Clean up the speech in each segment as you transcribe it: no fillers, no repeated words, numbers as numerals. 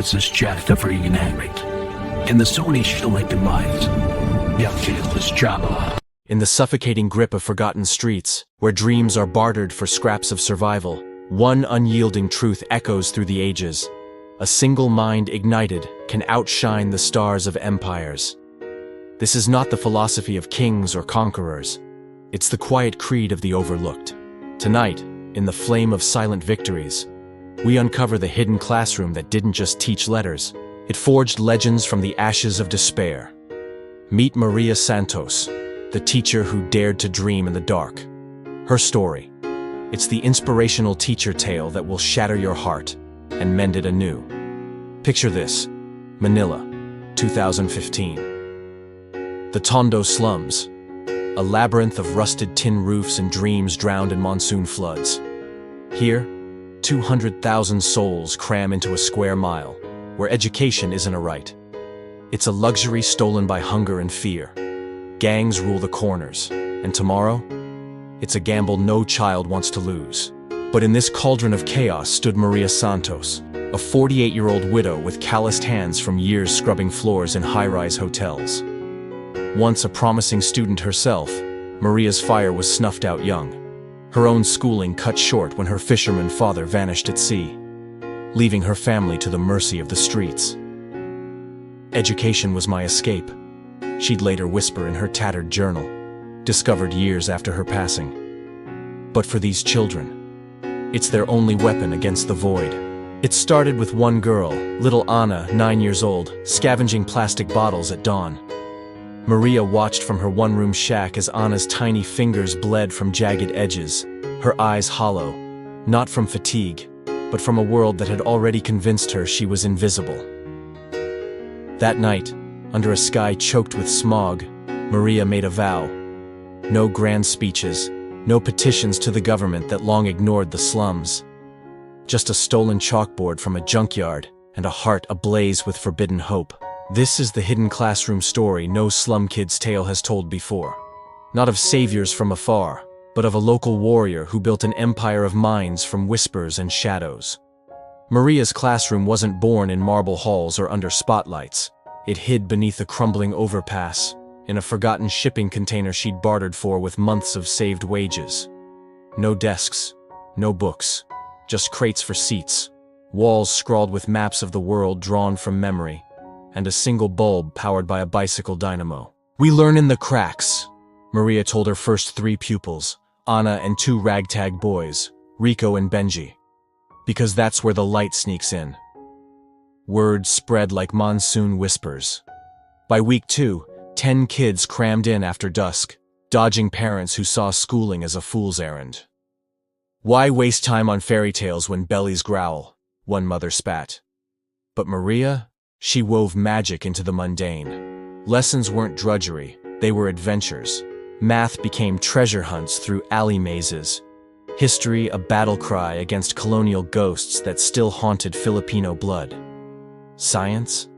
This is shattering and angry. In the Sony shilling demise, young is Java. In the suffocating grip of forgotten streets, where dreams are bartered for scraps of survival, one unyielding truth echoes through the ages. A single mind ignited can outshine the stars of empires. This is not the philosophy of kings or conquerors. It's the quiet creed of the overlooked. Tonight, in the flame of silent victories, we uncover the hidden classroom that didn't just teach letters, it forged legends from the ashes of despair. Meet Maria Santos, the teacher who dared to dream in the dark. Her story. It's the inspirational teacher tale that will shatter your heart and mend it anew. Picture this: Manila, 2015. The Tondo slums, a labyrinth of rusted tin roofs and dreams drowned in monsoon floods. Here, 200,000 souls cram into a square mile, where education isn't a right. It's a luxury stolen by hunger and fear. Gangs rule the corners, and tomorrow, it's a gamble no child wants to lose. But in this cauldron of chaos stood Maria Santos, a 48-year-old widow with calloused hands from years scrubbing floors in high-rise hotels. Once a promising student herself, Maria's fire was snuffed out young. Her own schooling cut short when her fisherman father vanished at sea, leaving her family to the mercy of the streets. Education was my escape, she'd later whisper in her tattered journal, discovered years after her passing. But for these children, it's their only weapon against the void. It started with one girl, little Anna, 9 years old, scavenging plastic bottles at dawn. Maria watched from her one-room shack as Anna's tiny fingers bled from jagged edges, her eyes hollow, not from fatigue, but from a world that had already convinced her she was invisible. That night, under a sky choked with smog, Maria made a vow. No grand speeches, no petitions to the government that long ignored the slums. Just a stolen chalkboard from a junkyard and a heart ablaze with forbidden hope. This is the hidden classroom story no slum kid's tale has told before. Not of saviors from afar, but of a local warrior who built an empire of minds from whispers and shadows. Maria's classroom wasn't born in marble halls or under spotlights. It hid beneath a crumbling overpass, in a forgotten shipping container she'd bartered for with months of saved wages. No desks, no books, just crates for seats, walls scrawled with maps of the world drawn from memory, and a single bulb powered by a bicycle dynamo. "We learn in the cracks," Maria told her first 3 pupils, Anna and 2 ragtag boys, Rico and Benji. Because that's where the light sneaks in. Words spread like monsoon whispers. By week 2, 10 kids crammed in after dusk, dodging parents who saw schooling as a fool's errand. "Why waste time on fairy tales when bellies growl?" one mother spat. But Maria? She wove magic into the mundane. Lessons weren't drudgery, they were adventures. Math became treasure hunts through alley mazes. History a battle cry against colonial ghosts that still haunted Filipino blood. Science?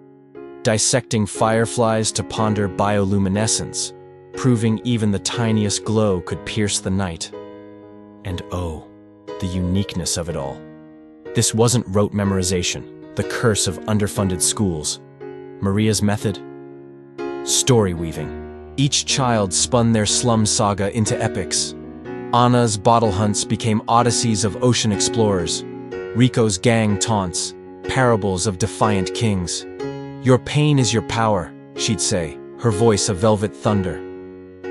Dissecting fireflies to ponder bioluminescence, proving even the tiniest glow could pierce the night. And oh, the uniqueness of it all. This wasn't rote memorization. The curse of underfunded schools. Maria's method? Story weaving. Each child spun their slum saga into epics. Anna's bottle hunts became odysseys of ocean explorers. Rico's gang taunts, parables of defiant kings. "Your pain is your power," she'd say, her voice a velvet thunder.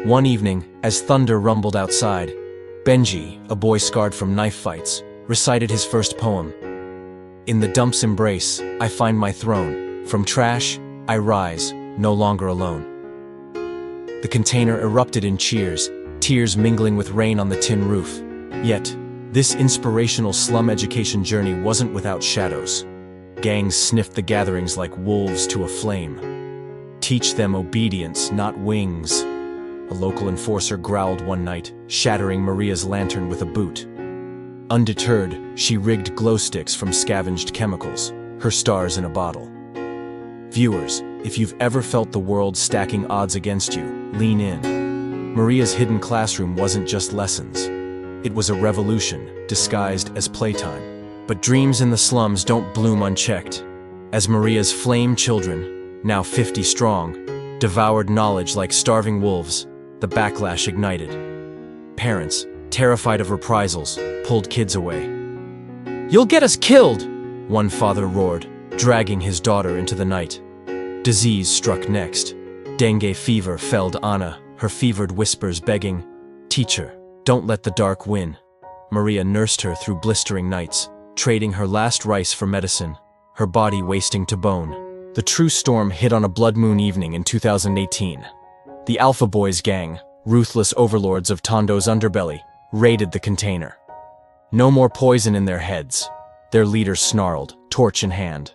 One evening, as thunder rumbled outside, Benji, a boy scarred from knife fights, recited his first poem. "In the dump's embrace, I find my throne. From trash, I rise, no longer alone." The container erupted in cheers, tears mingling with rain on the tin roof. Yet, this inspirational slum education journey wasn't without shadows. Gangs sniffed the gatherings like wolves to a flame. "Teach them obedience, not wings," a local enforcer growled one night, shattering Maria's lantern with a boot. Undeterred, she rigged glow sticks from scavenged chemicals, her stars in a bottle. Viewers, if you've ever felt the world stacking odds against you, lean in. Maria's hidden classroom wasn't just lessons. It was a revolution, disguised as playtime. But dreams in the slums don't bloom unchecked. As Maria's flame children, now 50 strong, devoured knowledge like starving wolves, the backlash ignited. Parents, terrified of reprisals, pulled kids away. "You'll get us killed!" one father roared, dragging his daughter into the night. Disease struck next. Dengue fever felled Anna, her fevered whispers begging, "Teacher, don't let the dark win." Maria nursed her through blistering nights, trading her last rice for medicine, her body wasting to bone. The true storm hit on a blood moon evening in 2018. The Alpha Boys gang, ruthless overlords of Tondo's underbelly, raided the container. No more poison in their heads. Their leader snarled, torch in hand.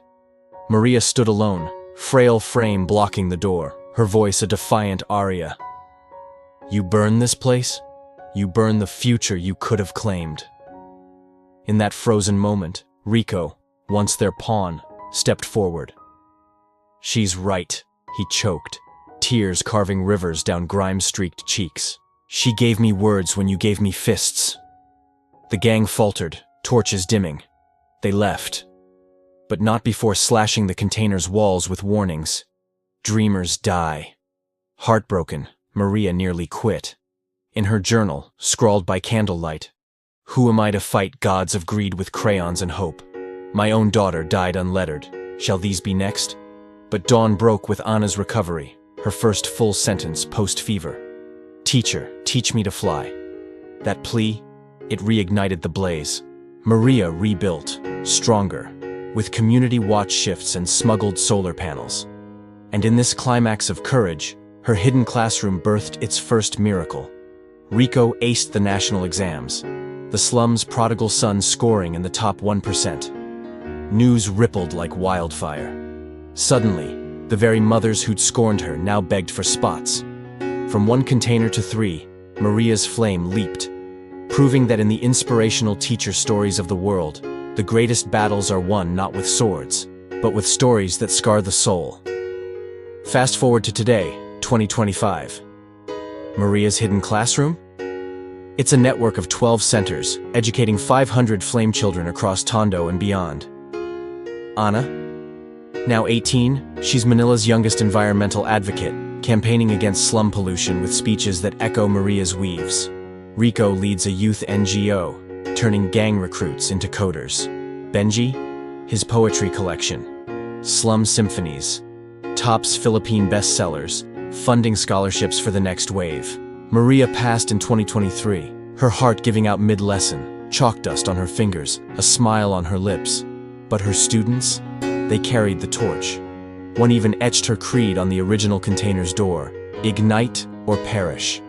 Maria stood alone, frail frame blocking the door, her voice a defiant aria. "You burn this place? You burn the future you could have claimed." In that frozen moment, Rico, once their pawn, stepped forward. "She's right," he choked, tears carving rivers down grime-streaked cheeks. "She gave me words when you gave me fists." The gang faltered, torches dimming. They left. But not before slashing the container's walls with warnings. "Dreamers die." Heartbroken, Maria nearly quit. In her journal, scrawled by candlelight, "Who am I to fight gods of greed with crayons and hope? My own daughter died unlettered. Shall these be next?" But dawn broke with Anna's recovery, her first full sentence post-fever. "Teacher, teach me to fly." That plea, it reignited the blaze. Maria rebuilt, stronger, with community watch shifts and smuggled solar panels. And in this climax of courage, her hidden classroom birthed its first miracle. Rico aced the national exams, the slum's prodigal son scoring in the top 1%. News rippled like wildfire. Suddenly, the very mothers who'd scorned her now begged for spots. From 1 container to 3, Maria's flame leaped, proving that in the inspirational teacher stories of the world, the greatest battles are won not with swords, but with stories that scar the soul. Fast forward to today, 2025. Maria's hidden classroom? It's a network of 12 centers, educating 500 flame children across Tondo and beyond. Anna? Now 18, she's Manila's youngest environmental advocate, campaigning against slum pollution with speeches that echo Maria's weaves. Rico leads a youth NGO, turning gang recruits into coders. Benji? His poetry collection. Slum Symphonies. Tops Philippine bestsellers, funding scholarships for the next wave. Maria passed in 2023, her heart giving out mid-lesson, chalk dust on her fingers, a smile on her lips. But her students? They carried the torch. One even etched her creed on the original container's door: "Ignite or perish."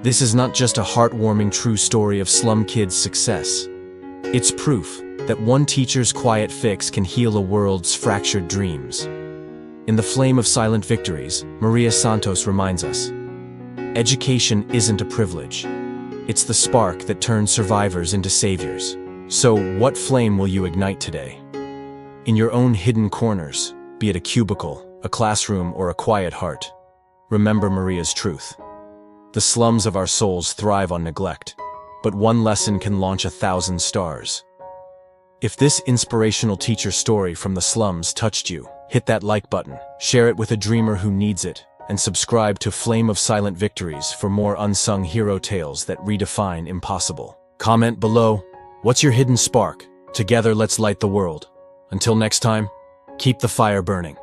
This is not just a heartwarming true story of slum kids' success. It's proof that one teacher's quiet fix can heal a world's fractured dreams. In the flame of silent victories, Maria Santos reminds us, education isn't a privilege. It's the spark that turns survivors into saviors. So, what flame will you ignite today? In your own hidden corners, be it a cubicle, a classroom, or a quiet heart, remember Maria's truth. The slums of our souls thrive on neglect, but one lesson can launch 1,000 stars. If this inspirational teacher story from the slums touched you, hit that like button, share it with a dreamer who needs it, and subscribe to Flame of Silent Victories for more unsung hero tales that redefine impossible. Comment below, what's your hidden spark? Together let's light the world. Until next time, keep the fire burning.